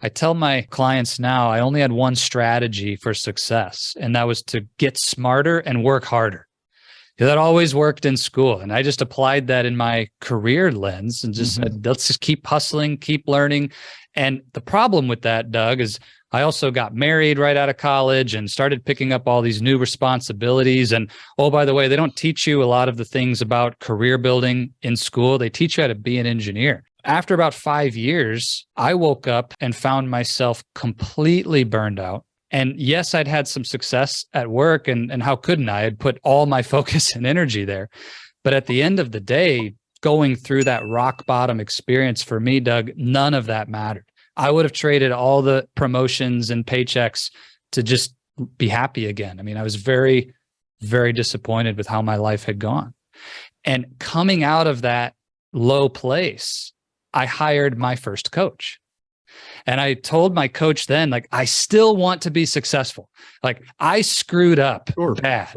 I tell my clients now, I only had one strategy for success, and that was to get smarter and work harder. That always worked in school. And I just applied that in my career lens and just said, let's just keep hustling, keep learning. And the problem with that, Doug, is I also got married right out of college and started picking up all these new responsibilities. And oh, by the way, they don't teach you a lot of the things about career building in school. They teach you how to be an engineer. After about 5 years, I woke up and found myself completely burned out. And yes, I'd had some success at work, and how couldn't I? I'd put all my focus and energy there. But at the end of the day, going through that rock bottom experience for me, Doug, none of that mattered. I would have traded all the promotions and paychecks to just be happy again. I mean, I was very, very disappointed with how my life had gone. And coming out of that low place, I hired my first coach. And I told my coach then, like, I still want to be successful. Like, I screwed up bad,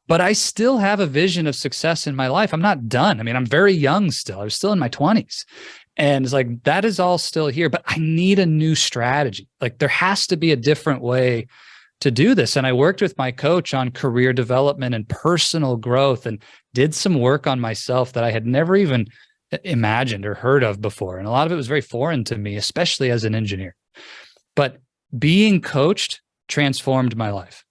but I still have a vision of success in my life. I'm not done. I mean, I'm very young still. I was still in my 20s. And it's like, that is all still here, but I need a new strategy. Like, there has to be a different way to do this. And I worked with my coach on career development and personal growth and did some work on myself that I had never even imagined or heard of before. And a lot of it was very foreign to me, especially as an engineer. But being coached transformed my life.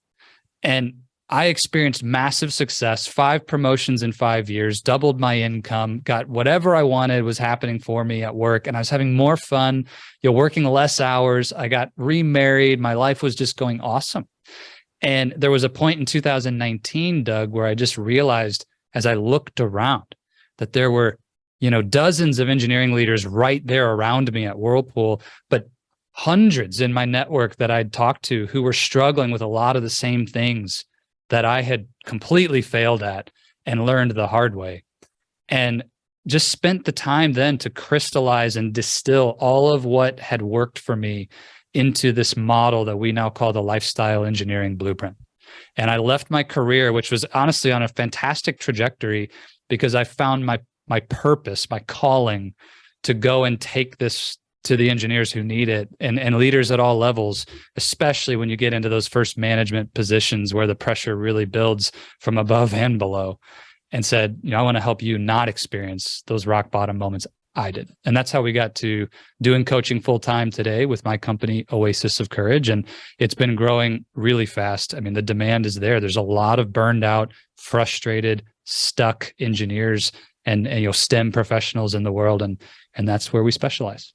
And I experienced massive success, 5 promotions in 5 years, doubled my income, got whatever I wanted was happening for me at work. And I was having more fun, working less hours. I got remarried. My life was just going awesome. And there was a point in 2019, Doug, where I just realized as I looked around that there were dozens of engineering leaders right there around me at Whirlpool, but hundreds in my network that I'd talked to who were struggling with a lot of the same things that I had completely failed at and learned the hard way. And just spent the time then to crystallize and distill all of what had worked for me into this model that we now call the lifestyle engineering blueprint. And I left my career, which was honestly on a fantastic trajectory, because I found my purpose, my calling to go and take this to the engineers who need it and leaders at all levels, especially when you get into those first management positions where the pressure really builds from above and below, and said, I want to help you not experience those rock bottom moments I did. And that's how we got to doing coaching full time today with my company, Oasis of Courage. And it's been growing really fast. I mean, the demand is there. There's a lot of burned out, frustrated, stuck engineers and STEM professionals in the world. And that's where we specialize.